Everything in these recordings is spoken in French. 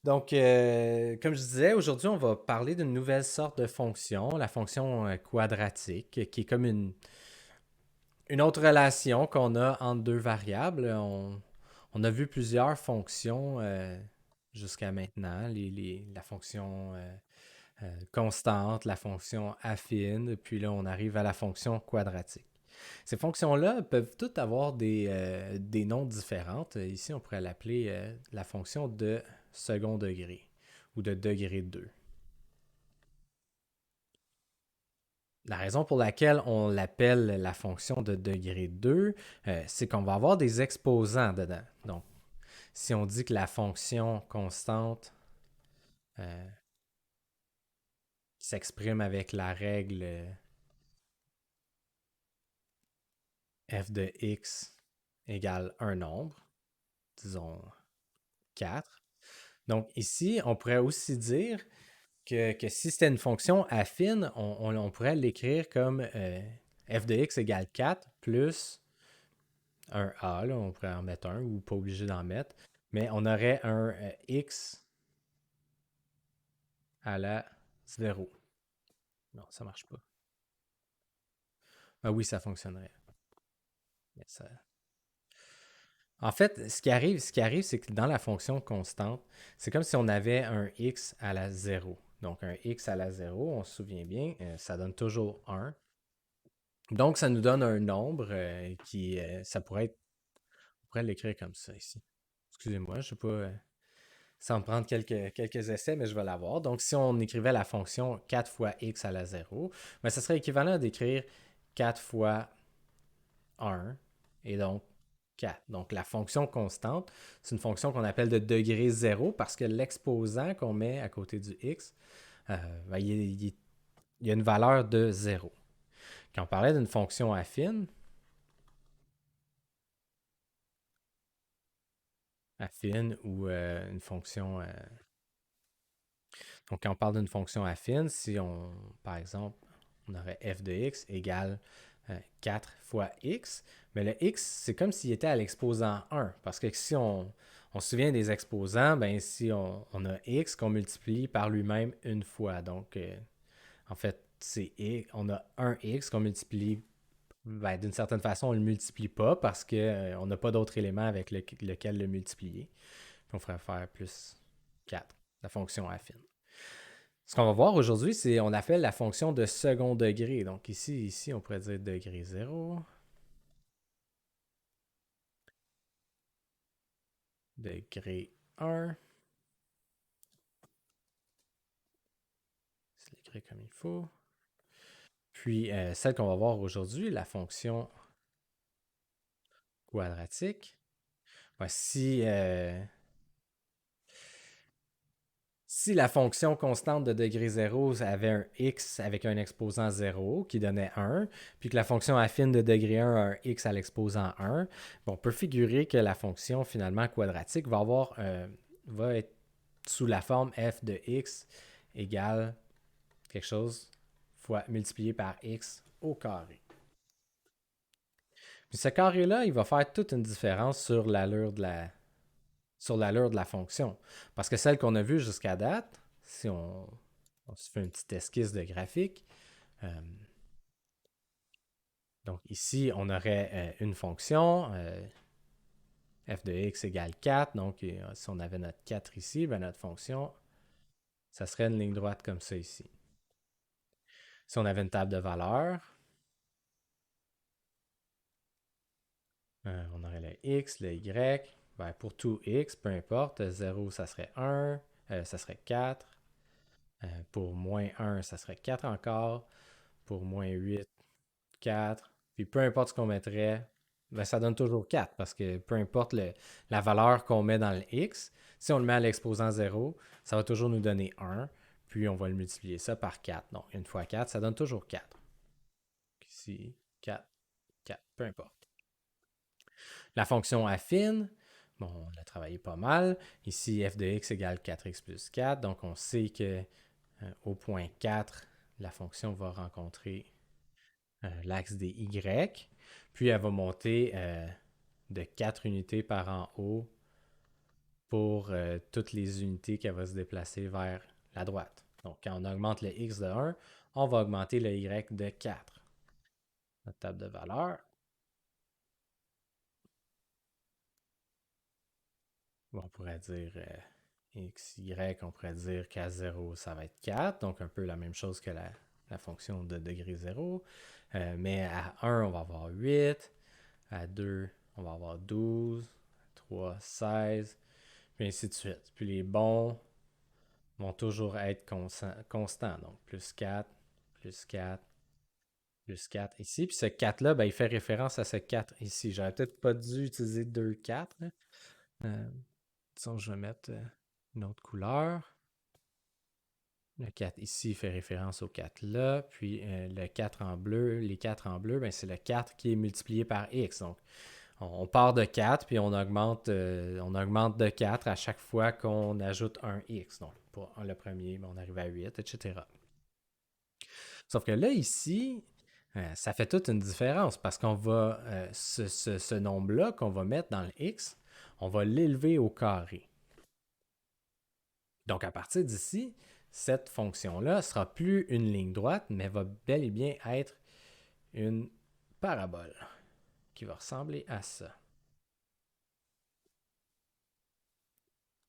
Donc, comme je disais, aujourd'hui, on va parler d'une nouvelle sorte de fonction, la fonction quadratique, qui est comme une autre relation qu'on a entre deux variables. On a vu plusieurs fonctions jusqu'à maintenant, la fonction constante, la fonction affine, puis là, on arrive à la fonction quadratique. Ces fonctions-là peuvent toutes avoir des noms différents. Ici, on pourrait l'appeler la fonction de second degré ou de degré 2. La raison pour laquelle on l'appelle la fonction de degré 2, c'est qu'on va avoir des exposants dedans. Donc, si on dit que la fonction constante euh, s'exprime avec la règle f de x égale un nombre, disons 4. Donc ici, on pourrait aussi dire que si c'était une fonction affine, on pourrait l'écrire comme f de x égale 4 plus un a, là, on pourrait en mettre un ou pas obligé d'en mettre, mais on aurait un x à la 0. Non, ça marche pas. Ah oui, ça fonctionnerait. Mais ça... En fait, ce qui arrive, c'est que dans la fonction constante, c'est comme si on avait un x à la 0. Donc un x à la 0, on se souvient bien, ça donne toujours 1. Donc ça nous donne un nombre ça pourrait être, on pourrait l'écrire comme ça ici. Excusez-moi, je ne sais pas, ça va me prendre quelques essais, mais je vais l'avoir. Donc si on écrivait la fonction 4 fois x à la 0, ben, ça serait équivalent d'écrire 4 fois 1 et donc 4. Donc la fonction constante, c'est une fonction qu'on appelle de degré 0 parce que l'exposant qu'on met à côté du x, ben, il y a une valeur de 0. Quand on parlait d'une fonction affine ou une fonction... donc quand on parle d'une fonction affine, si on, par exemple, on aurait f de x égale 4 fois x, mais le x, c'est comme s'il était à l'exposant 1. Parce que si on se souvient des exposants, ben si on a x qu'on multiplie par lui-même une fois. Donc, en fait, on a un x qu'on multiplie, ben, d'une certaine façon, on ne le multiplie pas parce qu'on n'a pas d'autre élément avec lequel le multiplier. Puis on ferait faire plus 4, la fonction affine. Ce qu'on va voir aujourd'hui, c'est on appelle la fonction de second degré. Donc ici on pourrait dire degré 0, degré 1. C'est l'écrire comme il faut. Puis celle qu'on va voir aujourd'hui, la fonction quadratique. Ben, si la fonction constante de degré 0 avait un x avec un exposant 0 qui donnait 1, puis que la fonction affine de degré 1 a un x à l'exposant 1, bon, on peut figurer que la fonction finalement quadratique va être sous la forme f de x égale quelque chose fois multiplié par x au carré. Puis ce carré-là, il va faire toute une différence sur l'allure de la fonction. Parce que celle qu'on a vue jusqu'à date, si on se fait une petite esquisse de graphique, euh, donc ici, on aurait une fonction, f de x égale 4. Donc, si on avait notre 4 ici, ben notre fonction, ça serait une ligne droite comme ça ici. Si on avait une table de valeurs, on aurait le x, le y. Ben, pour tout x, peu importe, 0, ça serait 1, ça serait 4. Pour moins 1, ça serait 4 encore. Pour moins 8, 4. Puis peu importe ce qu'on mettrait, ben ça donne toujours 4 parce que peu importe la valeur qu'on met dans le x, si on le met à l'exposant 0, ça va toujours nous donner 1. Puis on va le multiplier ça par 4. Donc une fois 4, ça donne toujours 4. Ici, 4, 4, peu importe. La fonction affine, bon, on a travaillé pas mal. Ici, f de x égale 4x plus 4. Donc on sait que au point 4, la fonction va rencontrer l'axe des y. Puis elle va monter de 4 unités par en haut pour toutes les unités qu'elle va se déplacer vers la droite. Donc, quand on augmente le x de 1, on va augmenter le y de 4. Notre table de valeur. On pourrait dire x, y, on pourrait dire qu'à 0, ça va être 4. Donc, un peu la même chose que la fonction de degré 0. Mais à 1, on va avoir 8. À 2, on va avoir 12. À 3, 16. Puis ainsi de suite. Puis les bons vont toujours être constants. Donc, plus 4, plus 4, plus 4 ici. Puis ce 4-là, ben, il fait référence à ce 4 ici. J'aurais peut-être pas dû utiliser 2, 4. Disons, je vais mettre une autre couleur. Le 4 ici fait référence au 4 là. Puis le 4 en bleu, les 4 en bleu, ben, c'est le 4 qui est multiplié par x. Donc, on part de 4, puis on augmente de 4 à chaque fois qu'on ajoute un x. Donc, pour le premier, ben, on arrive à 8, etc. Sauf que là, ici, ça fait toute une différence parce qu'on va, ce nombre-là qu'on va mettre dans le x, on va l'élever au carré. Donc, à partir d'ici, cette fonction-là ne sera plus une ligne droite, mais va bel et bien être une parabole qui va ressembler à ça.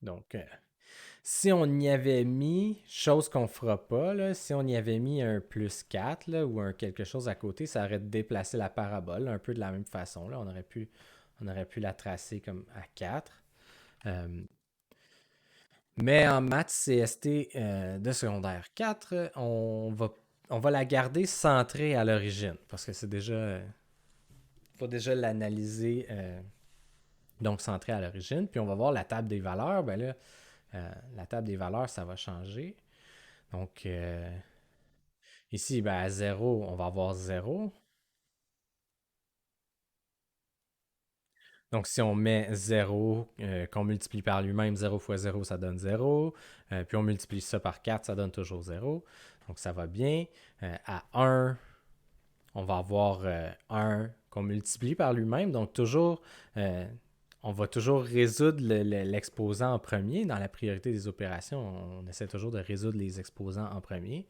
Donc, si on y avait mis, chose qu'on ne fera pas, là, si on y avait mis un plus 4 là, ou un quelque chose à côté, ça aurait déplacé la parabole un peu de la même façon. Là. On aurait pu la tracer comme à 4. Mais en maths CST de secondaire 4, on va la garder centrée à l'origine parce que c'est déjà. Il faut déjà l'analyser donc centrée à l'origine. Puis on va voir la table des valeurs. Ben là, la table des valeurs, ça va changer. Donc ici, ben, à 0, on va avoir 0. Donc, si on met 0, qu'on multiplie par lui-même, 0 fois 0, ça donne 0. Puis on multiplie ça par 4, ça donne toujours 0. Donc, ça va bien. À 1, on va avoir 1 qu'on multiplie par lui-même. Donc, toujours, on va toujours résoudre l'exposant en premier. Dans la priorité des opérations, on essaie toujours de résoudre les exposants en premier.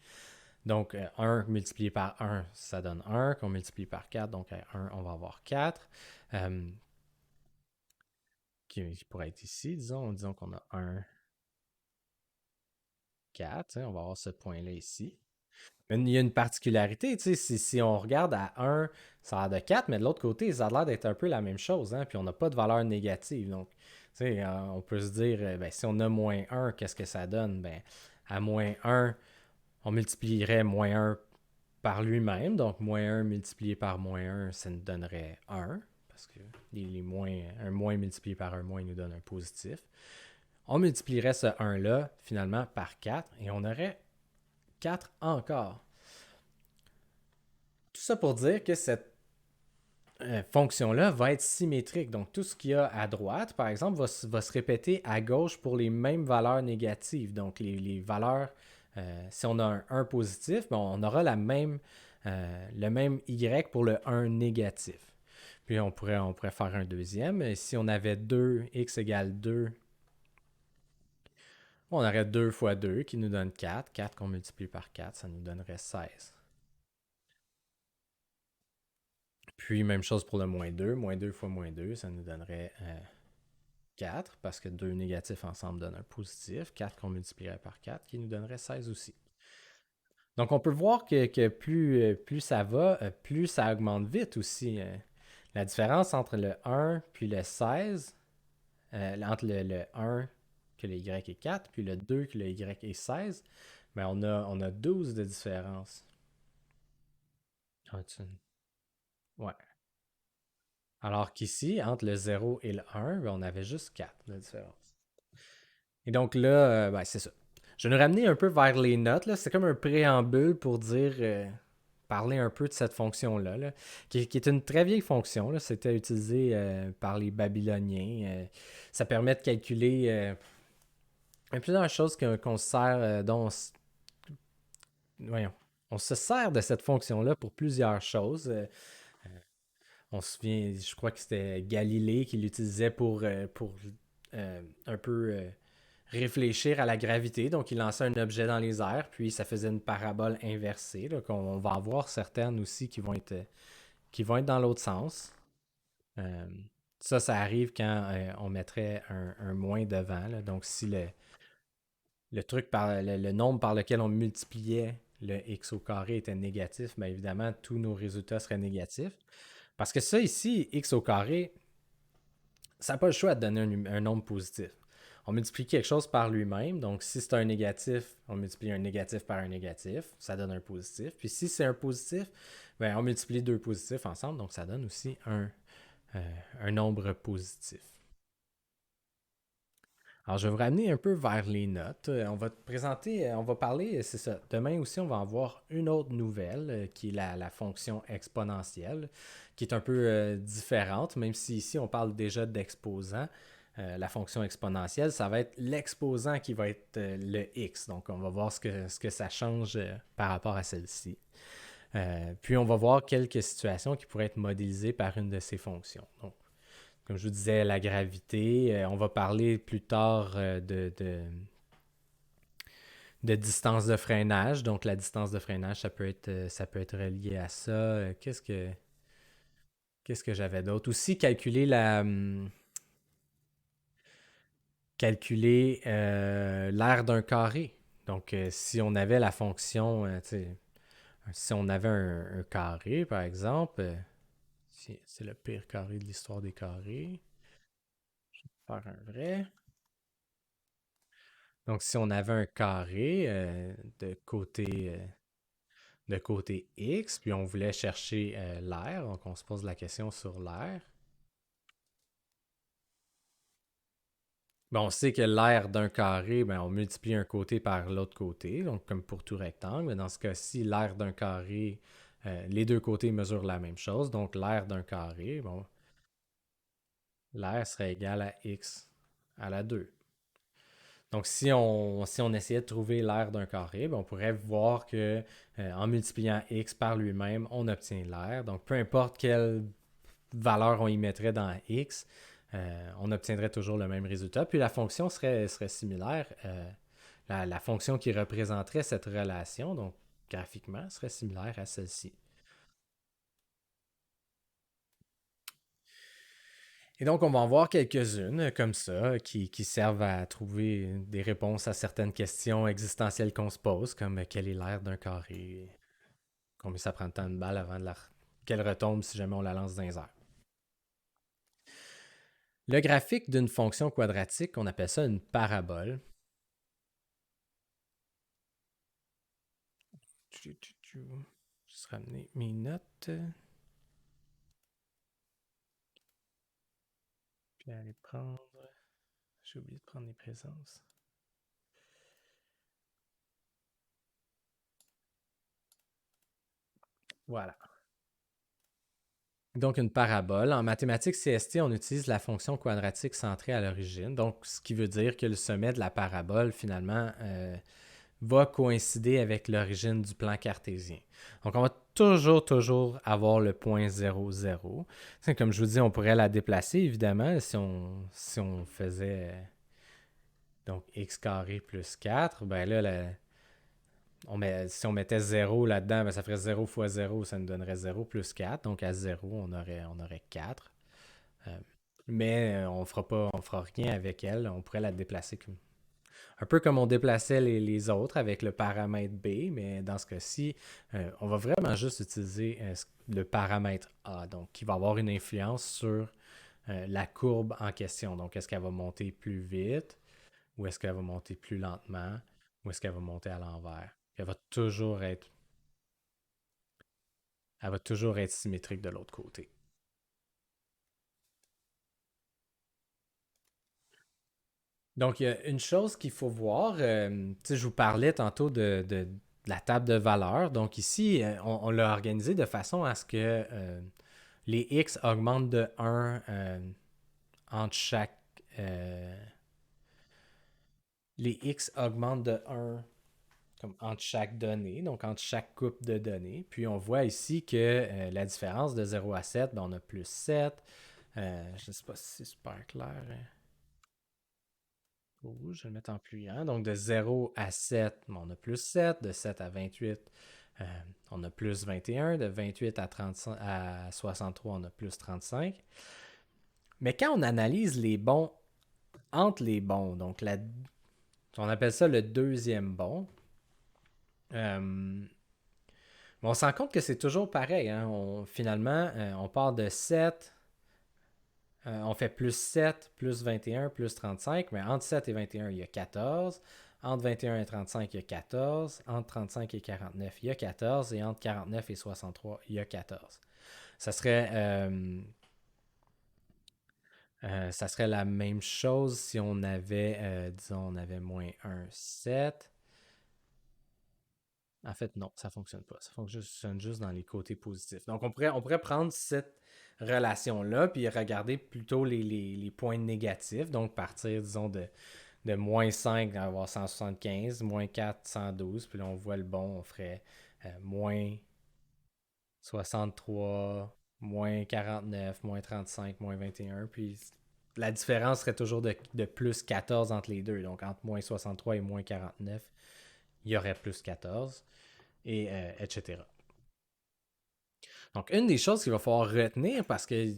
Donc, 1 multiplié par 1, ça donne 1. Qu'on multiplie par 4, donc à 1, on va avoir 4. Qui pourrait être ici, disons qu'on a 1, 4. On va avoir ce point-là ici. Mais il y a une particularité, si on regarde à 1, ça a l'air de 4, mais de l'autre côté, ça a l'air d'être un peu la même chose, hein, puis on n'a pas de valeur négative. Donc, on peut se dire, ben, si on a moins 1, qu'est-ce que ça donne? Ben, à moins 1, on multiplierait moins 1 par lui-même. Donc, moins 1 multiplié par moins 1, ça nous donnerait 1. Parce que un moins multiplié par un moins nous donne un positif. On multiplierait ce 1-là, finalement, par 4, et on aurait 4 encore. Tout ça pour dire que cette fonction-là va être symétrique. Donc, tout ce qu'il y a à droite, par exemple, va se répéter à gauche pour les mêmes valeurs négatives. Donc, les valeurs, si on a un 1 positif, ben, on aura le même y pour le 1 négatif. Puis, on pourrait faire un deuxième. Si on avait 2, x égale 2, on aurait 2 fois 2 qui nous donne 4. 4 qu'on multiplie par 4, ça nous donnerait 16. Puis, même chose pour le moins 2. Moins 2 fois moins 2, ça nous donnerait 4, parce que 2 négatifs ensemble donnent un positif. 4 qu'on multiplierait par 4, qui nous donnerait 16 aussi. Donc, on peut voir que plus ça va, plus ça augmente vite aussi. La différence entre le 1 puis le 16, entre le 1 que le y est 4, puis le 2 que le y est 16, ben on a 12 de différence. Ouais. Alors qu'ici, entre le 0 et le 1, ben, on avait juste 4 de différence. Et donc là, ben, c'est ça. Je vais nous ramener un peu vers les notes. Là. C'est comme un préambule pour dire, parler un peu de cette fonction-là, là, qui est une très vieille fonction. Là. C'était utilisé par les Babyloniens. Ça permet de calculer plusieurs choses qu'on se sert, voyons, on se sert de cette fonction-là pour plusieurs choses. On se souvient, je crois que c'était Galilée qui l'utilisait pour un peu réfléchir à la gravité. Donc, il lançait un objet dans les airs, puis ça faisait une parabole inversée. Là, qu'on va avoir certaines aussi qui vont être dans l'autre sens. Euh, ça arrive quand on mettrait un moins devant. Là. Donc, si le truc le nombre par lequel on multipliait le x au carré était négatif, bien évidemment, tous nos résultats seraient négatifs. Parce que ça ici, x au carré, ça n'a pas le choix de donner un nombre positif. On multiplie quelque chose par lui-même. Donc, si c'est un négatif, on multiplie un négatif par un négatif. Ça donne un positif. Puis si c'est un positif, ben, on multiplie deux positifs ensemble. Donc, ça donne aussi un nombre positif. Alors, je vais vous ramener un peu vers les notes. On va te présenter, on va parler, c'est ça. Demain aussi, on va avoir une autre nouvelle qui est la fonction exponentielle, qui est un peu différente, même si ici, on parle déjà d'exposant. La fonction exponentielle, ça va être l'exposant qui va être le x. Donc, on va voir ce que ça change par rapport à celle-ci. Puis, on va voir quelques situations qui pourraient être modélisées par une de ces fonctions. Donc, comme je vous disais, la gravité. On va parler plus tard de distance de freinage. Donc, la distance de freinage, ça peut être relié à ça. Qu'est-ce que j'avais d'autre? Aussi, calculer l'aire d'un carré. Donc, si on avait la fonction, si on avait un carré, par exemple, c'est le pire carré de l'histoire des carrés. Faire un vrai. Donc, si on avait un carré de côté X, puis on voulait chercher l'air, donc on se pose la question sur l'air. Ben, on sait que l'aire d'un carré, ben, on multiplie un côté par l'autre côté, donc comme pour tout rectangle. Mais dans ce cas-ci, l'aire d'un carré, les deux côtés mesurent la même chose. Donc l'aire d'un carré, bon, l'aire serait égal à x à la 2. Donc, si on essayait de trouver l'aire d'un carré, ben, on pourrait voir que en multipliant x par lui-même, on obtient l'aire. Donc, peu importe quelle valeur on y mettrait dans x, on obtiendrait toujours le même résultat. Puis la fonction serait similaire. La fonction qui représenterait cette relation, donc graphiquement, serait similaire à celle-ci. Et donc, on va en voir quelques-unes comme ça qui servent à trouver des réponses à certaines questions existentielles qu'on se pose, comme quelle est l'aire d'un carré, combien ça prend de temps une balle avant qu'elle retombe si jamais on la lance dans les airs. Le graphique d'une fonction quadratique, on appelle ça une parabole. Je vais ramener mes notes. Puis aller prendre. J'ai oublié de prendre les présences. Voilà. Donc, une parabole. En mathématiques CST, on utilise la fonction quadratique centrée à l'origine. Donc, ce qui veut dire que le sommet de la parabole, finalement, va coïncider avec l'origine du plan cartésien. Donc, on va toujours avoir le point 0, 0. Comme je vous dis, on pourrait la déplacer, évidemment, si on faisait donc x carré plus 4. Ben là, si on mettait 0 là-dedans, ben ça ferait 0 fois 0, ça nous donnerait 0 plus 4. Donc, à 0, on aurait 4. Euh, mais on fera rien avec elle. On pourrait la déplacer un peu comme on déplaçait les autres avec le paramètre B, mais dans ce cas-ci, on va vraiment juste utiliser le paramètre A, donc qui va avoir une influence sur la courbe en question. Donc, est-ce qu'elle va monter plus vite ou est-ce qu'elle va monter plus lentement ou est-ce qu'elle va monter à l'envers? Elle va toujours être symétrique de l'autre côté. Donc, il y a une chose qu'il faut voir, je vous parlais tantôt de la table de valeurs. Donc ici, on l'a organisé de façon à ce que les x augmentent de 1 entre chaque... euh, les x augmentent de 1 comme entre chaque donnée, donc entre chaque couple de données. Puis on voit ici que la différence de 0 à 7, ben, on a plus 7. Je ne sais pas si c'est super clair. Ouh, je vais le mettre en plus grand. Donc de 0 à 7, on a plus 7. De 7 à 28, euh, on a plus 21. De 28 à 35, à 63, on a plus 35. Mais quand on analyse les bons entre les bons, donc on appelle ça le deuxième bon, on se rend compte que c'est toujours pareil. Hein. Finalement, on part de 7, on fait plus 7, plus 21, plus 35, mais entre 7 et 21, il y a 14. Entre 21 et 35, il y a 14. Entre 35 et 49, il y a 14. Et entre 49 et 63, il y a 14. Ça serait, ça serait la même chose si on avait, disons, on avait moins 1, 7. En fait, non, ça ne fonctionne pas. Ça fonctionne juste dans les côtés positifs. Donc, on pourrait prendre cette relation-là, puis regarder plutôt les points négatifs. Donc, partir, disons, de moins 5, avoir 175, moins 4, 112. Puis là, on voit le bon, on ferait moins 63, moins 49, moins 35, moins 21. Puis la différence serait toujours de plus 14 entre les deux. Donc, entre moins 63 et moins 49, il y aurait plus 14, et etc. Donc, une des choses qu'il va falloir retenir, parce que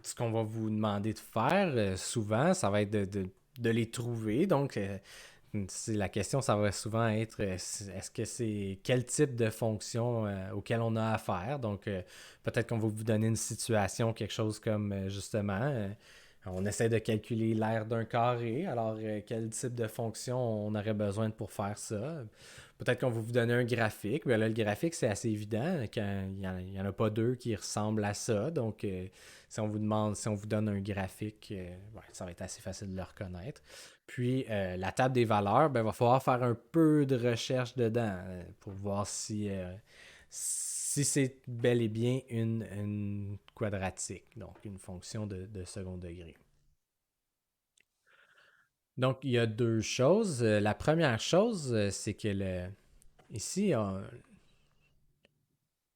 ce qu'on va vous demander de faire souvent, ça va être de les trouver. Donc, la question, ça va souvent être est-ce que c'est quel type de fonction auquel on a affaire. Donc, peut-être qu'on va vous donner une situation, quelque chose comme justement, on essaie de calculer l'aire d'un carré. Alors, quel type de fonction on aurait besoin pour faire ça? Peut-être qu'on va vous donner un graphique. Mais là, le graphique, c'est assez évident. Quand il n'y en a pas deux qui ressemblent à ça. Donc, si on vous demande, si on vous donne un graphique, ouais, ça va être assez facile de le reconnaître. Puis, la table des valeurs, ben, il va falloir faire un peu de recherche dedans pour voir si c'est bel et bien une quadratique, donc une fonction de second degré. Donc, il y a deux choses. La première chose, c'est que ici,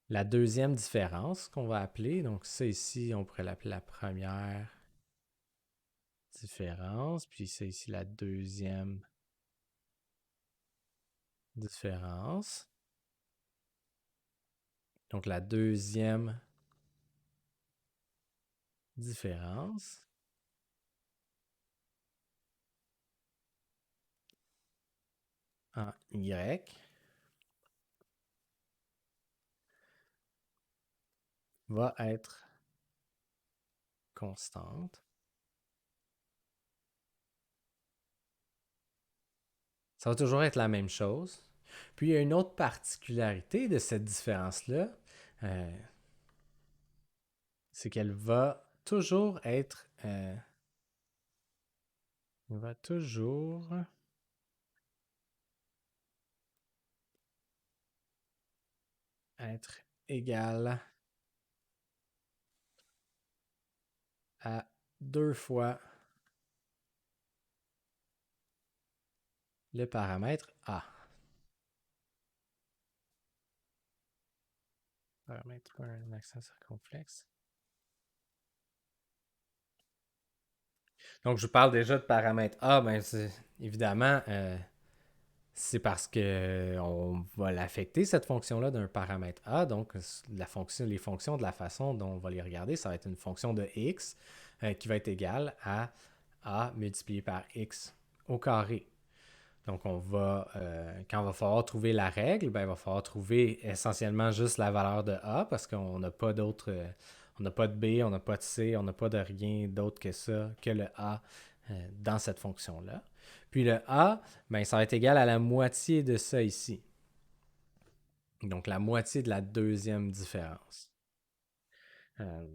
la deuxième différence qu'on va appeler, donc ça ici, on pourrait l'appeler la première différence, puis c'est ici la deuxième différence. Donc la deuxième différence en Y va être constante. Ça va toujours être la même chose. Puis il y a une autre particularité de cette différence-là, euh, c'est qu'elle va toujours va toujours être égale à deux fois le paramètre A. Paramètre pour un accent circonflexe. Donc, je vous parle déjà de paramètre A. Ben, évidemment, c'est parce qu'on va l'affecter, cette fonction-là, d'un paramètre A. Donc, les fonctions de la façon dont on va les regarder, ça va être une fonction de x qui va être égale à A multiplié par x au carré. Donc, quand on va falloir trouver la règle, ben, il va falloir trouver essentiellement juste la valeur de A parce qu'on n'a pas d'autre, on n'a pas de B, on n'a pas de C, on n'a pas de rien d'autre que ça, que le A dans cette fonction-là. Puis le A, ben, ça va être égal à la moitié de ça ici. Donc, la moitié de la deuxième différence. Euh,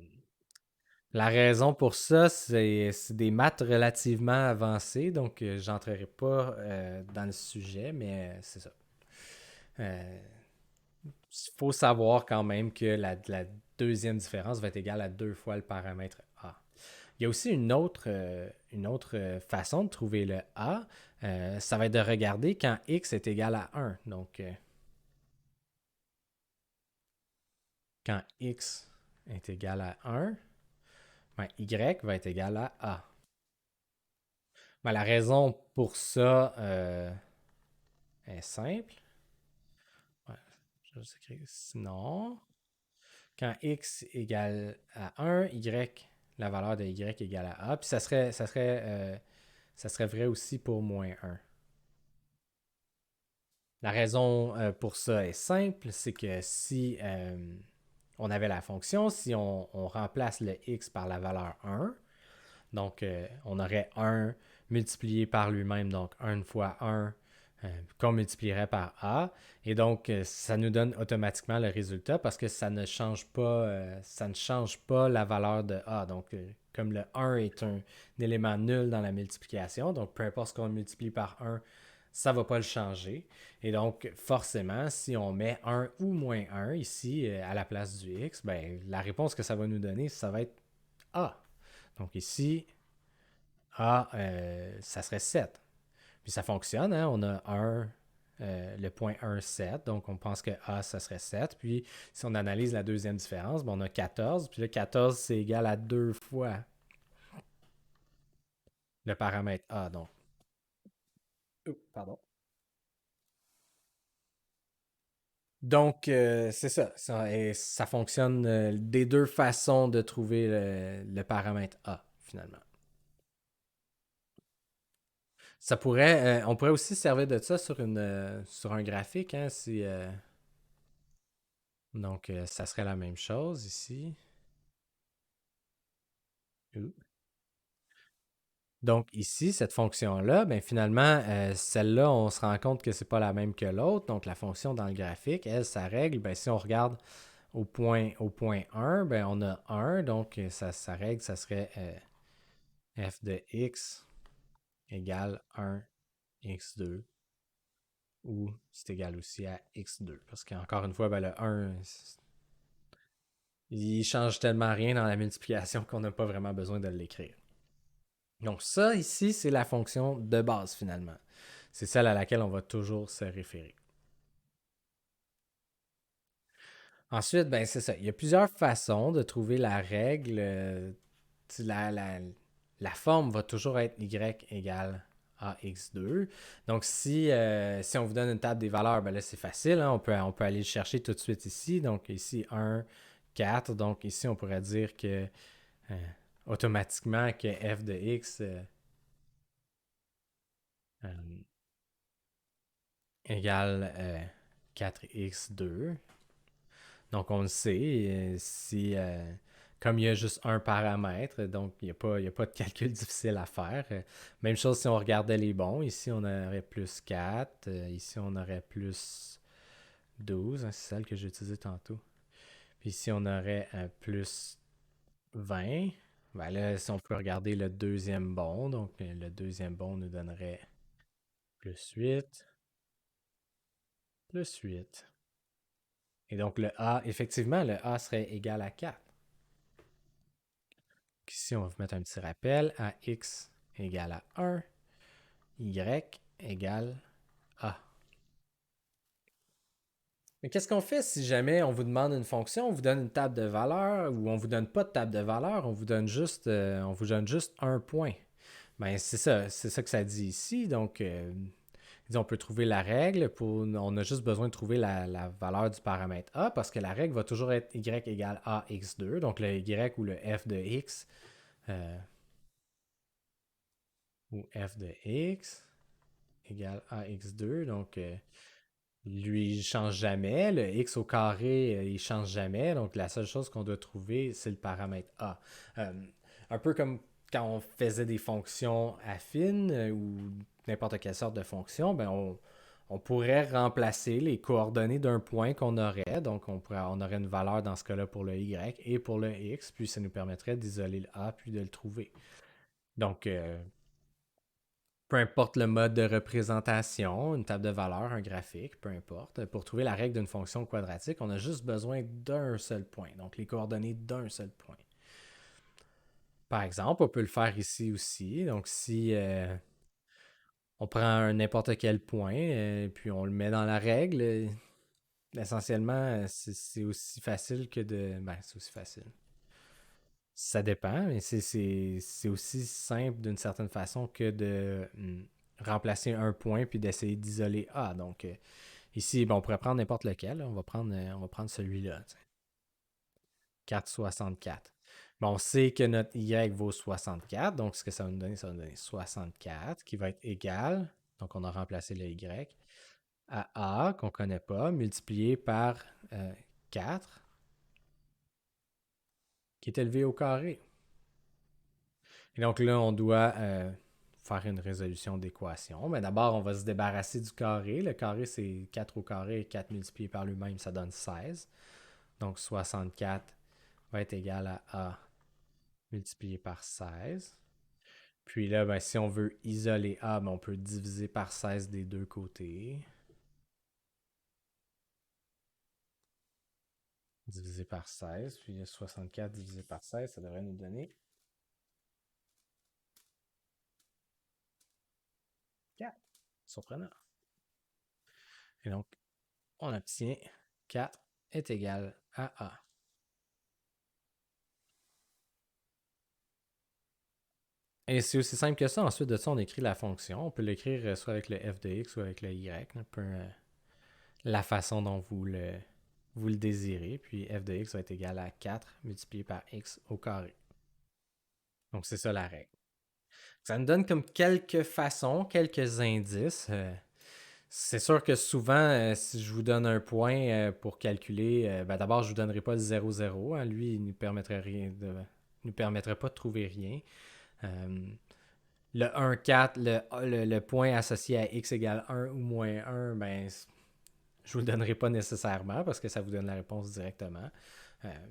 la raison pour ça, c'est des maths relativement avancées, donc j'entrerai pas dans le sujet, mais c'est ça. Il faut savoir quand même que la deuxième différence va être égale à deux fois le paramètre A. Il y a aussi une autre façon de trouver le A. Ça va être de regarder quand x est égal à 1. Donc, quand x est égal à 1, ben, y va être égal à A. Ben, la raison pour ça est simple. Ouais, je vais juste écrire. Sinon, quand x égale à 1, la valeur de y égale à a. Puis ça serait vrai aussi pour moins 1. La raison pour ça est simple, c'est que si on avait la fonction, si on remplace le x par la valeur 1, donc on aurait 1 multiplié par lui-même, donc 1 fois 1 qu'on multiplierait par a. Et donc, ça nous donne automatiquement le résultat parce que ça ne change pas la valeur de a. Donc, comme le 1 est un élément nul dans la multiplication, donc peu importe ce qu'on multiplie par 1, ça ne va pas le changer. Et donc, forcément, si on met 1 ou moins 1 ici à la place du x, ben, la réponse que ça va nous donner, ça va être a. Donc ici, a, ça serait 7. Puis ça fonctionne, hein? On a le point 1, 7. Donc on pense que A, ça serait 7. Puis si on analyse la deuxième différence, ben, on a 14. Puis là, 14, c'est égal à 2 fois le paramètre A. Donc, pardon. Donc, c'est ça. Et ça fonctionne des deux façons de trouver le paramètre A, finalement. On pourrait aussi se servir de ça sur un graphique, hein, si, donc, ça serait la même chose ici. Donc, ici, cette fonction-là, ben, finalement, celle-là, on se rend compte que c'est pas la même que l'autre. Donc, la fonction dans le graphique, elle, sa règle, ben, si on regarde au point 1, ben, on a 1. Donc, sa règle, ça serait f de x égale 1 x2 ou c'est égal aussi à x2. Parce qu'encore une fois, ben, le 1, il change tellement rien dans la multiplication qu'on n'a pas vraiment besoin de l'écrire. Donc ça, ici, c'est la fonction de base finalement. C'est celle à laquelle on va toujours se référer. Ensuite, ben c'est ça. Il y a plusieurs façons de trouver la règle. La, la, la forme va toujours être y égale ax2. Donc, si on vous donne une table des valeurs, ben là, c'est facile. Hein? On peut aller le chercher tout de suite ici. Donc, ici, 1, 4. Donc, ici, on pourrait dire que euh, automatiquement que f de x euh, égale 4x2. Donc, on le sait, si, comme il y a juste un paramètre, donc il y a pas de calcul difficile à faire. Même chose si on regardait les bons. Ici, on aurait plus 4. Ici, on aurait plus 12. Hein, c'est celle que j'ai utilisée tantôt. Puis ici, on aurait plus 20. Ben là, si on peut regarder le deuxième bon, donc le deuxième bon nous donnerait plus 8, plus 8. Et donc, le A, effectivement, le A serait égal à 4. Ici, on va vous mettre un petit rappel. À x égale à 1, y égale a. Mais qu'est-ce qu'on fait si jamais on vous demande une fonction, on vous donne une table de valeur ou on vous donne pas de table de valeur, on vous donne juste un point. Ben c'est ça que ça dit ici. Donc, on peut trouver la règle on a juste besoin de trouver la valeur du paramètre a parce que la règle va toujours être y égale a x2. Donc le y ou le f de x euh, ou f de x égale ax2. Donc, lui, il ne change jamais. Le x au carré, il ne change jamais. Donc, la seule chose qu'on doit trouver, c'est le paramètre a. Euh, un peu comme quand on faisait des fonctions affines ou n'importe quelle sorte de fonction, ben on pourrait remplacer les coordonnées d'un point qu'on aurait. Donc, on aurait une valeur dans ce cas-là pour le y et pour le x, puis ça nous permettrait d'isoler le a puis de le trouver. Donc, peu importe le mode de représentation, une table de valeur, un graphique, peu importe, pour trouver la règle d'une fonction quadratique, on a juste besoin d'un seul point, donc les coordonnées d'un seul point. Par exemple, on peut le faire ici aussi. Donc, si on prend n'importe quel point, puis on le met dans la règle, essentiellement, c'est aussi facile que de... Ben, c'est aussi facile. Ça dépend, mais c'est aussi simple d'une certaine façon que de remplacer un point puis d'essayer d'isoler A. Donc, ici, bon, on pourrait prendre n'importe lequel. Là. On va prendre celui-là. 4,64. Bon, on sait que notre Y vaut 64. Donc, ce que ça va nous donner 64 qui va être égal. Donc, on a remplacé le Y à A qu'on ne connaît pas, multiplié par 4 qui est élevé au carré. Et donc là, on doit faire une résolution d'équation. Mais d'abord, on va se débarrasser du carré. Le carré, c'est 4 au carré et 4 multiplié par lui-même, ça donne 16. Donc 64 va être égal à A multiplié par 16. Puis là, ben, si on veut isoler A, ben, on peut diviser par 16 des deux côtés. Divisé par 16. Puis 64 divisé par 16, ça devrait nous donner 4. Surprenant. Et donc, on obtient 4 est égal à A. Et c'est aussi simple que ça. Ensuite de ça, on écrit la fonction. On peut l'écrire soit avec le f de x ou avec le y, peu la façon dont vous le désirez. Puis f de x va être égal à 4 multiplié par x au carré. Donc c'est ça la règle. Ça nous donne comme quelques façons, quelques indices. C'est sûr que souvent, si je vous donne un point pour calculer, ben d'abord, je ne vous donnerai pas le 0,0. Hein. Lui, il ne nous permettrait nous permettrait pas de trouver rien. Euh, le 1, 4, le point associé à x égale 1 ou moins 1, ben, je ne vous le donnerai pas nécessairement parce que ça vous donne la réponse directement.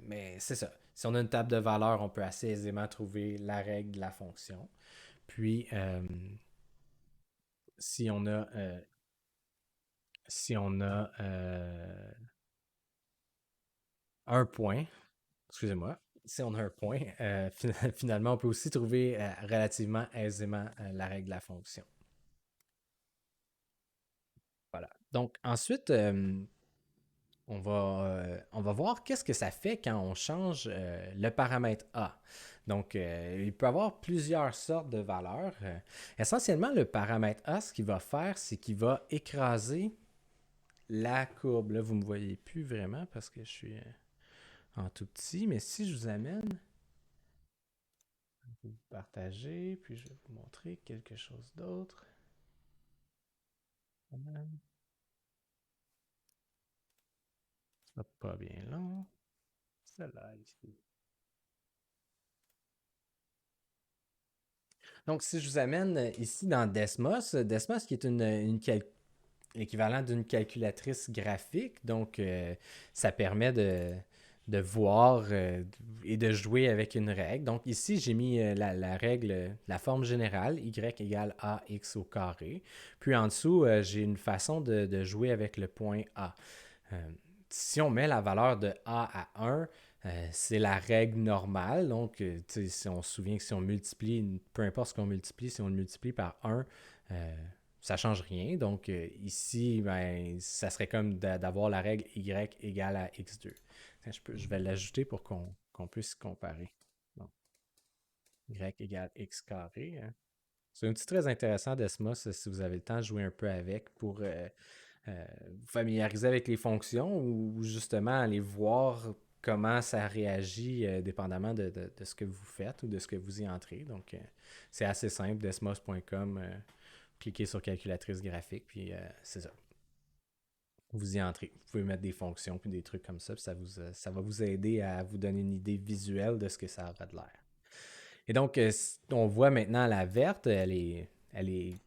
Mais c'est ça. Si on a une table de valeurs, on peut assez aisément trouver la règle de la fonction. Puis, si on a, euh, si on a un point, excusez-moi, si on a un point, finalement, on peut aussi trouver relativement aisément la règle de la fonction. Voilà. Donc, ensuite, on va voir qu'est-ce que ça fait quand on change le paramètre A. Donc, il peut y avoir plusieurs sortes de valeurs. Essentiellement, le paramètre A, ce qu'il va faire, c'est qu'il va écraser la courbe. Là, vous ne me voyez plus vraiment parce que je suis en tout petit, mais si je vous amène, vous partagez, puis je vais vous montrer quelque chose d'autre. Ça pas bien long. Celle-là ici. Donc, si je vous amène ici dans Desmos, Desmos qui est l'équivalent d'une calculatrice graphique, donc ça permet de voir et de jouer avec une règle. Donc ici, j'ai mis la règle, la forme générale, y égale ax au carré. Puis en dessous, j'ai une façon de jouer avec le point A. Euh, si on met la valeur de A à 1, c'est la règle normale. Donc, si on se souvient que si on multiplie, peu importe ce qu'on multiplie, si on le multiplie par 1, ça ne change rien. Donc, ici, ben, ça serait comme d'avoir la règle y égale à x2. Je vais l'ajouter pour qu'on puisse comparer. Donc, y égale x carré. Hein. C'est un outil très intéressant d'Esmos si vous avez le temps de jouer un peu avec pour vous familiariser avec les fonctions ou justement aller voir comment ça réagit dépendamment de ce que vous faites ou de ce que vous y entrez. Donc, c'est assez simple, desmos.com. Cliquez sur calculatrice graphique, puis c'est ça. Vous y entrez. Vous pouvez mettre des fonctions puis des trucs comme ça, puis ça va vous aider à vous donner une idée visuelle de ce que ça aura de l'air. Et donc, on voit maintenant la verte, elle est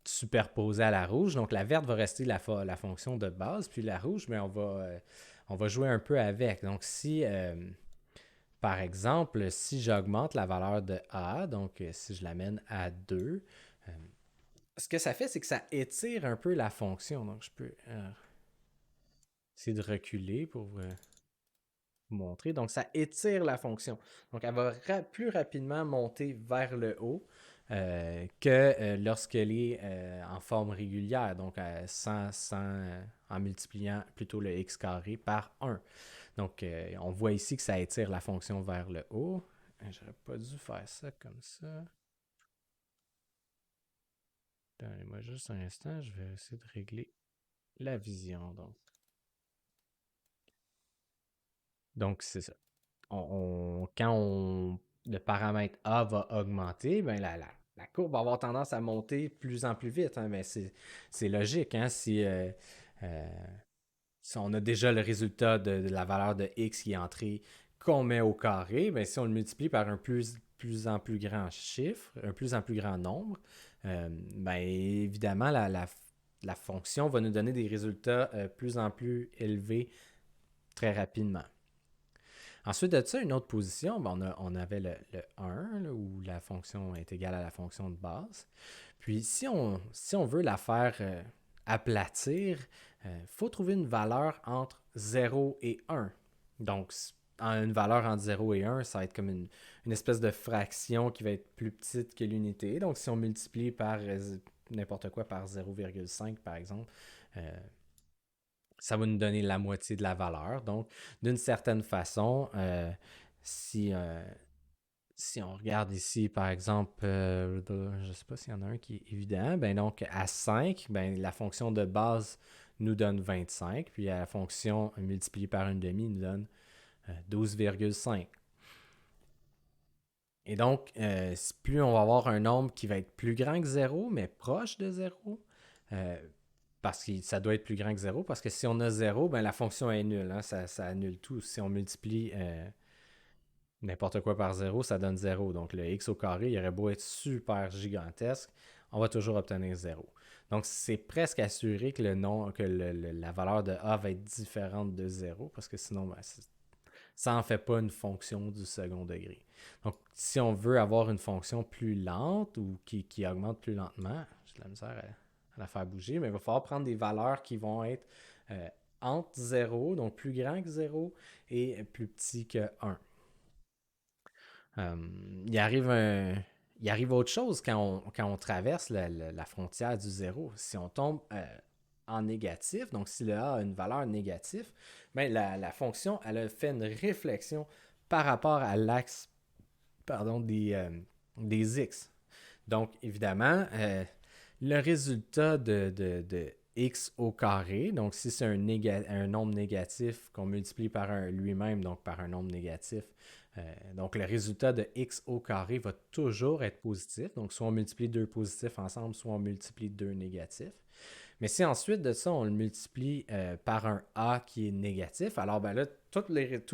superposée à la rouge. Donc, la verte va rester la fonction de base, puis la rouge, mais on va jouer un peu avec. Donc, si, par exemple, si j'augmente la valeur de A, donc si je l'amène à 2, ce que ça fait, c'est que ça étire un peu la fonction. Donc, je peux essayer de reculer pour vous montrer. Donc, ça étire la fonction. Donc, elle va plus rapidement monter vers le haut que lorsqu'elle est en forme régulière, donc en multipliant plutôt le x carré par 1. Donc, on voit ici que ça étire la fonction vers le haut. J'aurais pas dû faire ça comme ça. Donnez-moi juste un instant, je vais essayer de régler la vision. Donc c'est ça. Quand le paramètre A va augmenter, ben la courbe va avoir tendance à monter de plus en plus vite, hein. Ben c'est logique, hein? Euh, Si on a déjà le résultat de la valeur de x qui est entrée qu'on met au carré, ben si on le multiplie par un plus en plus grand chiffre, un plus en plus grand nombre, ben évidemment, la fonction va nous donner des résultats plus en plus élevés très rapidement. Ensuite de ça, une autre position, ben on avait le 1, là, où la fonction est égale à la fonction de base. Puis si on veut la faire aplatir, il faut trouver une valeur entre 0 et 1. Donc, une valeur entre 0 et 1, ça va être comme une espèce de fraction qui va être plus petite que l'unité. Donc, si on multiplie par n'importe quoi par 0,5 par exemple, euh, ça va nous donner la moitié de la valeur. Donc, d'une certaine façon, si, euh, si on regarde ici, par exemple, je ne sais pas s'il y en a un qui est évident, ben donc à 5, ben, la fonction de base nous donne 25, puis la fonction multipliée par une demi nous donne 12,5. Et donc, plus on va avoir un nombre qui va être plus grand que 0, mais proche de 0, euh, parce que ça doit être plus grand que 0, parce que si on a 0, ben, la fonction est nulle, hein, ça annule tout. Si on multiplie n'importe quoi par 0, ça donne 0. Donc le x au carré, il aurait beau être super gigantesque, on va toujours obtenir 0. Donc c'est presque assuré que, la valeur de a va être différente de 0, parce que sinon, ben, ça n'en fait pas une fonction du second degré. Donc si on veut avoir une fonction plus lente ou qui augmente plus lentement, j'ai de la misère à la faire bouger, mais il va falloir prendre des valeurs qui vont être euh, entre 0, donc plus grand que 0, et plus petit que 1. Euh, il, arrive il arrive autre chose quand on traverse la frontière du zéro. Si on tombe en négatif, donc si le A a une valeur négative, ben la fonction elle a fait une réflexion par rapport à l'axe des x. Donc, évidemment, le résultat de x au carré, donc si c'est un nombre négatif qu'on multiplie par lui-même, donc par un nombre négatif, donc le résultat de x au carré va toujours être positif. Donc, soit on multiplie deux positifs ensemble, soit on multiplie deux négatifs. Mais si ensuite de ça, on le multiplie par un a qui est négatif, alors ben là, tous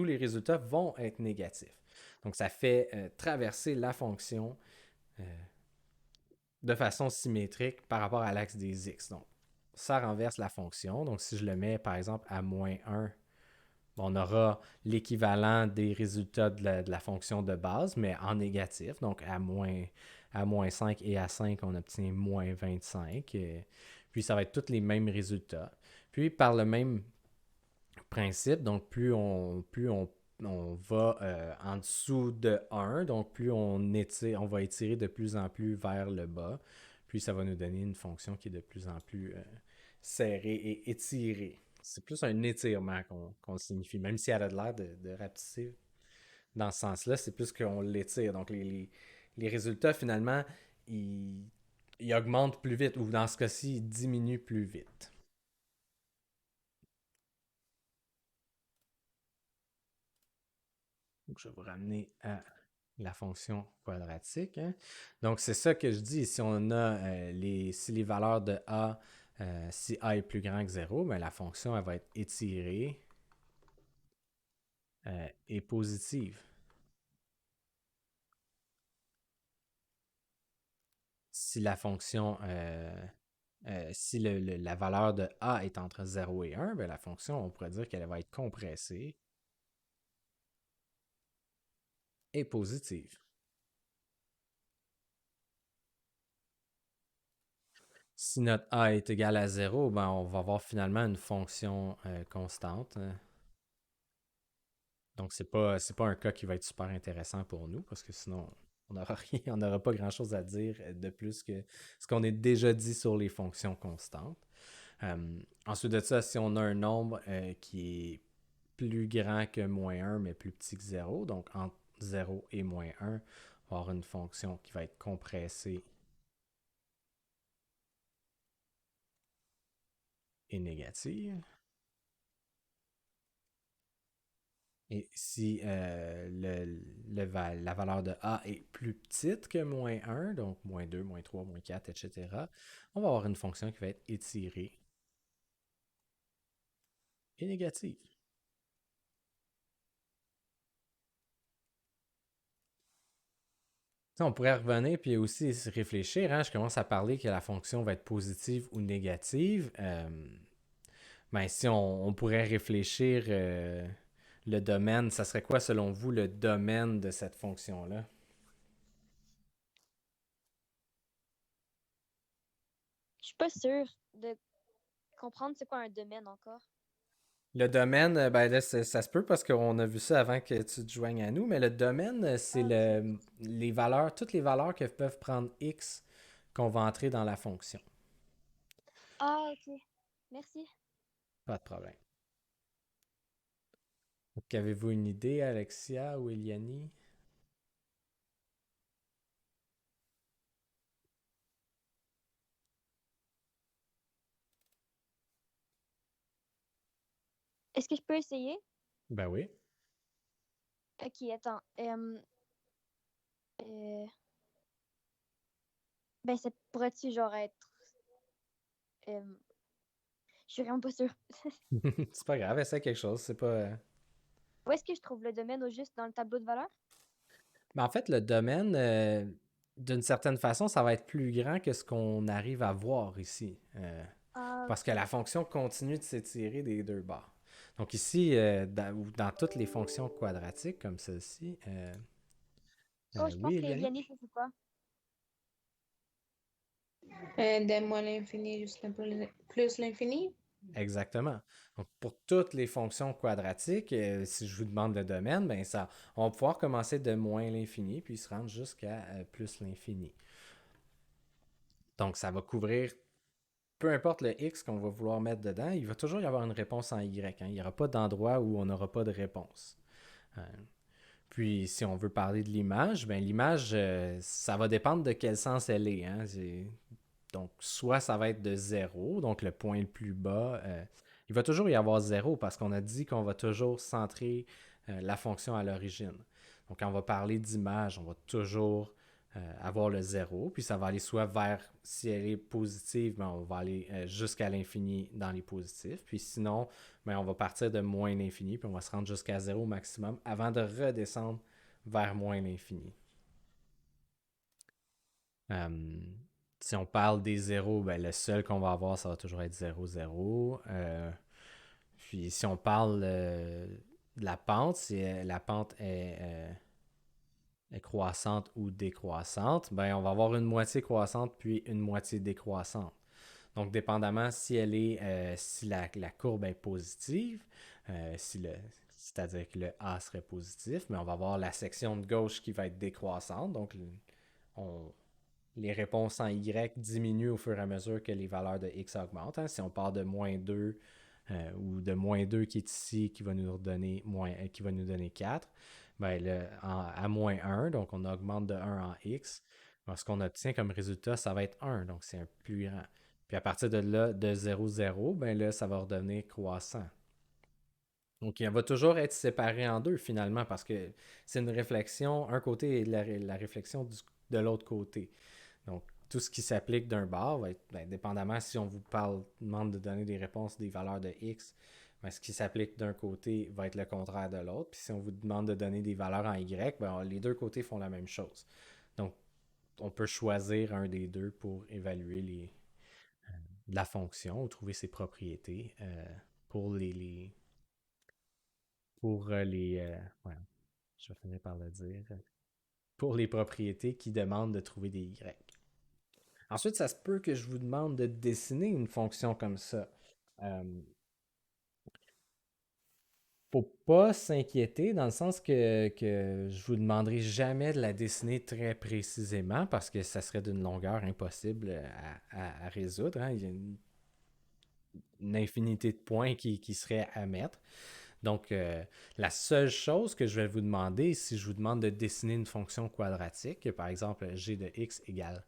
les résultats vont être négatifs. Donc, ça fait traverser la fonction euh, de façon symétrique par rapport à l'axe des x. Donc, ça renverse la fonction. Donc, si je le mets, par exemple, à moins 1, on aura l'équivalent des résultats de la fonction de base, mais en négatif. Donc, à moins 5 et à 5, on obtient moins 25. Puis, ça va être tous les mêmes résultats. Puis, par le même principe, donc plus on va en dessous de 1, donc plus on va étirer de plus en plus vers le bas, puis ça va nous donner une fonction qui est de plus en plus serrée et étirée. C'est plus un étirement qu'on signifie, même si elle a l'air de rapetisser dans ce sens-là, c'est plus qu'on l'étire. Donc les résultats, finalement, ils augmentent plus vite, ou dans ce cas-ci, ils diminuent plus vite. Donc, je vais vous ramener à la fonction quadratique, hein. Donc, c'est ça que je dis. Si on a si les valeurs de a, si a est plus grand que 0, ben, la fonction elle va être étirée et positive. Si la fonction, si la valeur de a est entre 0 et 1, ben, la fonction, on pourrait dire qu'elle va être compressée et positive. Si notre a est égal à 0, ben, on va avoir finalement une fonction constante, hein. Donc, c'est pas un cas qui va être super intéressant pour nous parce que sinon, on n'aura rien, on n'aura pas grand-chose à dire de plus que ce qu'on a déjà dit sur les fonctions constantes. Ensuite de ça, si on a un nombre qui est plus grand que moins 1, mais plus petit que 0, donc 0 et moins 1, on va avoir une fonction qui va être compressée et négative. Et si la valeur de A est plus petite que moins 1, donc moins 2, moins 3, moins 4, etc., on va avoir une fonction qui va être étirée et négative. On pourrait revenir puis aussi réfléchir. Hein, je commence à parler que la fonction va être positive ou négative. Ben, si on pourrait réfléchir le domaine, ça serait quoi selon vous le domaine de cette fonction-là? Je suis pas sûre de comprendre c'est quoi un domaine encore. Le domaine, ben là, ça se peut parce qu'on a vu ça avant que tu te joignes à nous, mais le domaine, c'est Ah, ok. les valeurs, toutes les valeurs que peuvent prendre x qu'on va entrer dans la fonction. Ah, ok. Merci. Pas de problème. Donc, avez-vous une idée, Alexia ou Eliani? Est-ce que je peux essayer? Ben oui. Ok, attends. Euh, ben, ça pourrait-tu genre être. euh, je suis vraiment pas sûre. C'est pas grave, essaie quelque chose. C'est pas. Où est-ce que je trouve le domaine au juste dans le tableau de valeur? Mais en fait, le domaine, d'une certaine façon, ça va être plus grand que ce qu'on arrive à voir ici. Ah, Parce que ok. la fonction continue de s'étirer des deux bords. Donc ici, dans toutes les fonctions quadratiques comme celle-ci, Oh, je oui, pense que Eliani? Eliane, c'est quoi? Donne-moi l'infini plus l'infini. Exactement. Donc pour toutes les fonctions quadratiques, si je vous demande le domaine, ben ça, on va pouvoir commencer de moins l'infini puis se rendre jusqu'à plus l'infini. Donc ça va couvrir peu importe le x qu'on va vouloir mettre dedans, il va toujours y avoir une réponse en y. Hein. Il n'y aura pas d'endroit où on n'aura pas de réponse. Euh, Puis, si on veut parler de l'image, ben l'image, ça va dépendre de quel sens elle est. Hein. Donc, soit ça va être de zéro, donc le point le plus bas. Il va toujours y avoir zéro parce qu'on a dit qu'on va toujours centrer la fonction à l'origine. Donc, quand on va parler d'image, on va toujours avoir le zéro, puis ça va aller soit vers, si elle est positive, ben on va aller jusqu'à l'infini dans les positifs, puis sinon, ben on va partir de moins l'infini, puis on va se rendre jusqu'à zéro au maximum avant de redescendre vers moins l'infini. Euh, Si on parle des zéros, ben le seul qu'on va avoir, ça va toujours être zéro zéro. Puis si on parle de la pente, si la pente est croissante ou décroissante, ben on va avoir une moitié croissante puis une moitié décroissante. Donc, dépendamment si elle est, si la courbe est positive, c'est-à-dire que le A serait positif, mais on va avoir la section de gauche qui va être décroissante. Donc, on, les réponses en Y diminuent au fur et à mesure que les valeurs de X augmentent. Hein. Si on part de moins 2 ou de moins 2 qui est ici, qui va nous donner 4, ben à moins 1, donc on augmente de 1 en X. Ben, ce qu'on obtient comme résultat, ça va être 1, donc c'est un plus grand. Puis à partir de là, de 0, 0, ben là, ça va redevenir croissant. Donc, il va toujours être séparé en deux finalement parce que c'est une réflexion, un côté et la réflexion de l'autre côté. Donc, tout ce qui s'applique d'un bar va être, ben, dépendamment si on vous demande de donner des réponses des valeurs de x, ben, ce qui s'applique d'un côté va être le contraire de l'autre. Puis si on vous demande de donner des valeurs en y, ben, les deux côtés font la même chose. Donc, on peut choisir un des deux pour évaluer la fonction ou trouver ses propriétés pour ouais, je vais finir par le dire, pour les propriétés qui demandent de trouver des y. Ensuite, ça se peut que je vous demande de dessiner une fonction comme ça. Euh, Faut pas s'inquiéter dans le sens que je vous demanderai jamais de la dessiner très précisément parce que ça serait d'une longueur impossible à résoudre. Hein. Il y a une infinité de points qui seraient à mettre. Donc, la seule chose que je vais vous demander, si je vous demande de dessiner une fonction quadratique, par exemple g de x égale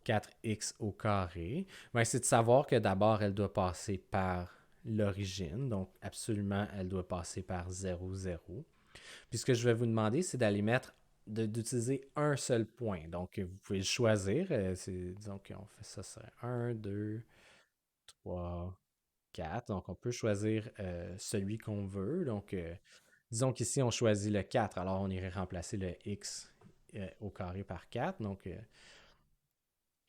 4x au carré, ben, c'est de savoir que d'abord, elle doit passer par l'origine. Donc, absolument, elle doit passer par 0, 0. Puis ce que je vais vous demander, c'est d'aller mettre, d'utiliser un seul point. Donc, vous pouvez le choisir. Disons qu'on fait ça, ça serait 1, 2, 3, 4. Donc, on peut choisir celui qu'on veut. Donc, disons qu'ici, on choisit le 4. Alors, on irait remplacer le x au carré par 4. Donc,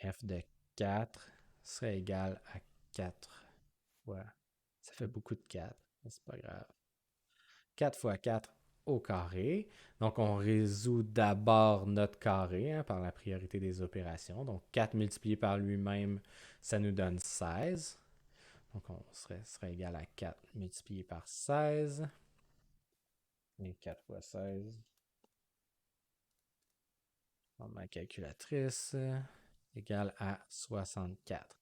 f de 4 serait égal à 4 fois. Ça fait beaucoup de 4, mais c'est pas grave. 4 fois 4 au carré. Donc, on résout d'abord notre carré hein, par la priorité des opérations. Donc, 4 multiplié par lui-même, ça nous donne 16. Donc, on serait égal à 4 multiplié par 16. Et 4 fois 16. Dans ma calculatrice, égale à 64.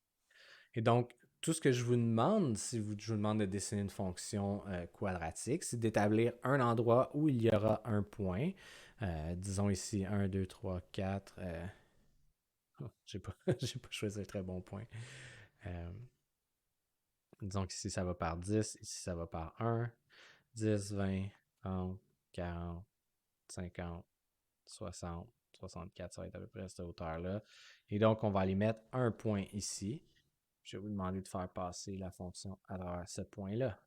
Et donc, tout ce que je vous demande, si je vous demande de dessiner une fonction quadratique, c'est d'établir un endroit où il y aura un point. Disons ici 1, 2, 3, 4. J'ai pas, j'ai pas choisi un très bon point. Euh, disons qu'ici ça va par 10, ici ça va par 1, 10, 20, 30, 40, 50, 60, 64, ça va être à peu près à cette hauteur-là. Et donc, on va aller mettre un point ici. Je vais vous demander de faire passer la fonction à travers ce point-là.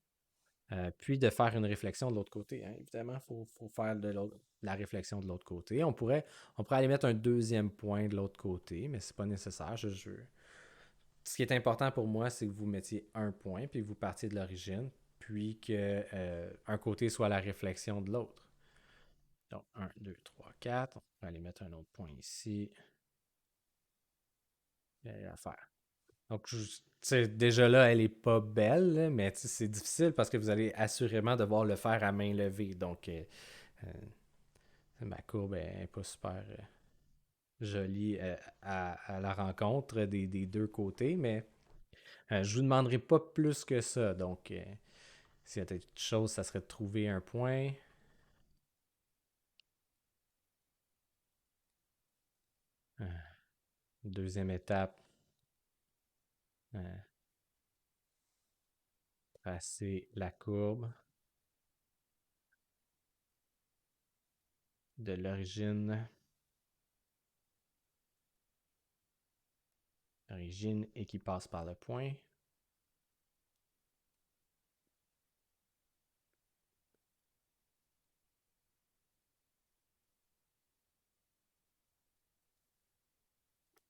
Puis de faire une réflexion de l'autre côté. Hein. Évidemment, il faut faire la réflexion de l'autre côté. On pourrait aller mettre un deuxième point de l'autre côté, mais ce n'est pas nécessaire. Ce qui est important pour moi, c'est que vous mettiez un point, puis que vous partiez de l'origine, puis que un côté soit la réflexion de l'autre. Donc, 1, 2, 3, 4. On va aller mettre un autre point ici. Il y a à faire. Donc, déjà là, elle est pas belle, mais c'est difficile parce que vous allez assurément devoir le faire à main levée. Donc, euh, ma courbe n'est pas super jolie à la rencontre des deux côtés, mais je vous demanderai pas plus que ça. Donc, s'il y a quelque chose, ça serait de trouver un point. Deuxième étape, tracer la courbe de l'origine et qui passe par le point.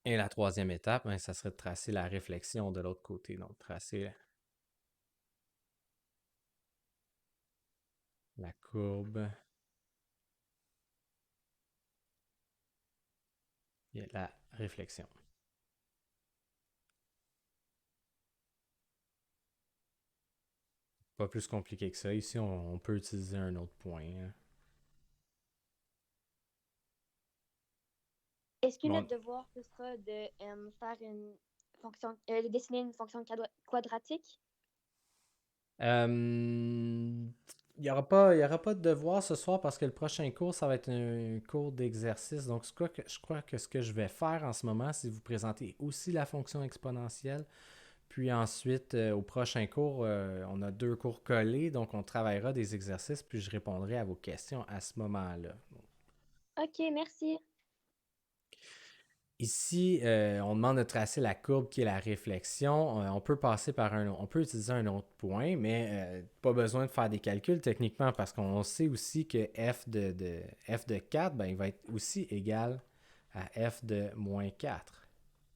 Et la troisième étape, ben, ça serait de tracer la réflexion de l'autre côté. Donc, tracer la courbe et la réflexion. Pas plus compliqué que ça. Ici, on peut utiliser un autre point. Hein. Est-ce que Bon, notre devoir, ce sera de faire une fonction, de dessiner une fonction quadratique? il n'y y aura pas de devoir ce soir parce que le prochain cours, ça va être un cours d'exercice. Donc, je crois que ce que je vais faire en ce moment, c'est vous présenter aussi la fonction exponentielle. Puis ensuite, au prochain cours, on a 2 cours collés, donc on travaillera des exercices, puis je répondrai à vos questions à ce moment-là. Ok, merci. Ici, on demande de tracer la courbe qui est la réflexion. On peut passer par on peut utiliser un autre point, mais pas besoin de faire des calculs techniquement parce qu'on sait aussi que f de 4, ben, il va être aussi égal à f de moins 4.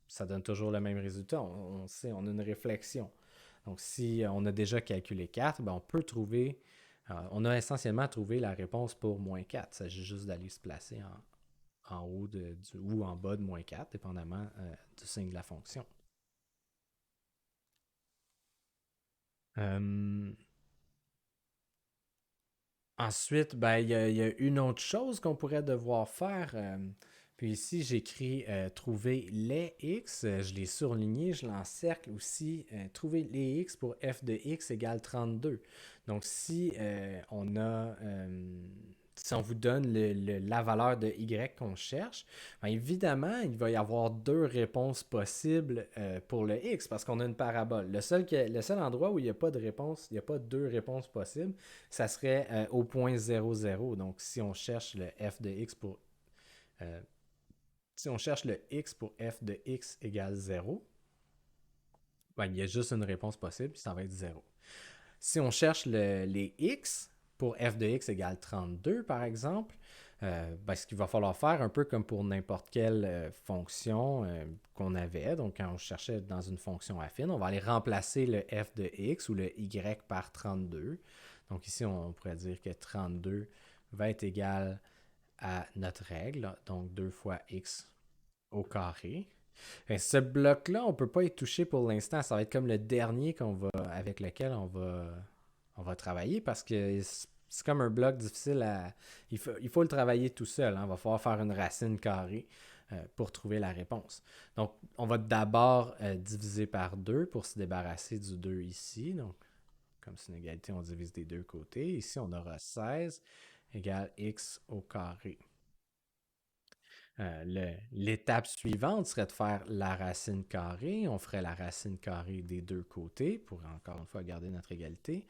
Ça donne toujours le même résultat. On sait, on a une réflexion. Donc, si on a déjà calculé 4, ben, on peut trouver, on a essentiellement trouvé la réponse pour moins 4. Il s'agit juste d'aller se placer en haut ou en bas de moins 4, dépendamment du signe de la fonction. Ensuite, ben, il y a une autre chose qu'on pourrait devoir faire. Puis ici, j'écris trouver les x, je l'ai surligné, je l'encercle aussi. Trouver les x pour f de x égale 32. Donc si si on vous donne la valeur de y qu'on cherche, bien évidemment, il va y avoir deux réponses possibles pour le x parce qu'on a une parabole. Le seul endroit où il n'y a pas de réponse, il n'y a pas deux réponses possibles, ça serait au point 0, 0. Donc si on cherche le f de x pour si on cherche le x pour f de x égale 0, ben, il y a juste une réponse possible, puis ça va être 0. Si on cherche les x pour f de x égale 32, par exemple, ben, ce qu'il va falloir faire, un peu comme pour n'importe quelle fonction qu'on avait, donc quand on cherchait dans une fonction affine, on va aller remplacer le f de x ou le y par 32. Donc ici, on pourrait dire que 32 va être égal à notre règle, donc 2 fois x au carré. Et ce bloc-là, on ne peut pas y toucher pour l'instant. Ça va être comme le dernier avec lequel on va travailler parce que c'est comme un bloc difficile à... Il faut le travailler tout seul. Hein. Il va falloir faire une racine carrée pour trouver la réponse. Donc, on va d'abord diviser par 2 pour se débarrasser du 2 ici. Donc, comme c'est une égalité, on divise des deux côtés. Ici, on aura 16 égale x au carré. L'étape suivante serait de faire la racine carrée. On ferait la racine carrée des deux côtés pour encore une fois garder notre égalité.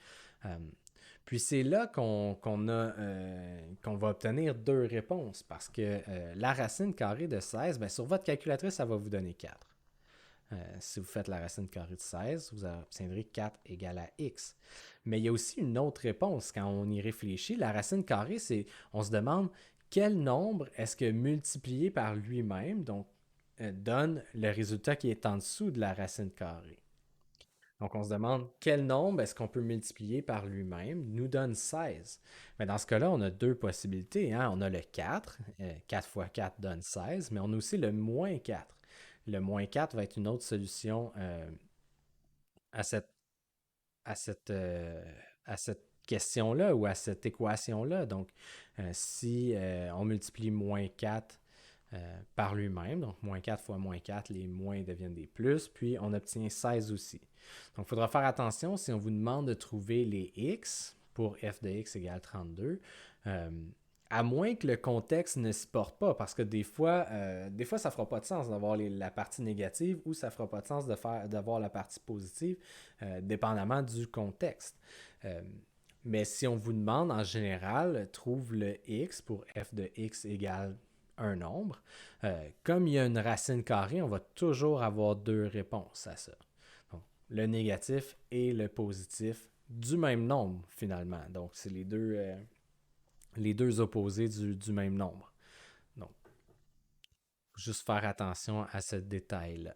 Puis c'est là qu'on va obtenir deux réponses parce que la racine carrée de 16, bien, sur votre calculatrice, ça va vous donner 4. Si vous faites la racine carrée de 16, vous obtiendrez 4 égale à x. Mais il y a aussi une autre réponse quand on y réfléchit. La racine carrée, on se demande quel nombre est-ce que multiplié par lui-même donne le résultat qui est en dessous de la racine carrée. Donc, on se demande quel nombre est-ce qu'on peut multiplier par lui-même nous donne 16. Mais dans ce cas-là, on a deux possibilités. Hein? On a le 4. 4 fois 4 donne 16, mais on a aussi le moins 4. Le moins 4 va être une autre solution à cette, à cette, à cette question-là ou à cette équation-là. Donc, si on multiplie moins 4 par lui-même, donc moins 4 fois moins 4, les moins deviennent des plus, puis on obtient 16 aussi. Donc, il faudra faire attention si on vous demande de trouver les x pour f de x égale 32, à moins que le contexte ne s'y porte pas, parce que des fois ça ne fera pas de sens d'avoir la partie négative ou ça ne fera pas de sens d'avoir la partie positive, dépendamment du contexte. Mais si on vous demande, en général, trouve le x pour f de x égale un nombre, comme il y a une racine carrée, on va toujours avoir deux réponses à ça. Donc, le négatif et le positif du même nombre, finalement. Donc, c'est les deux opposés du même nombre. Donc, juste faire attention à ce détail-là.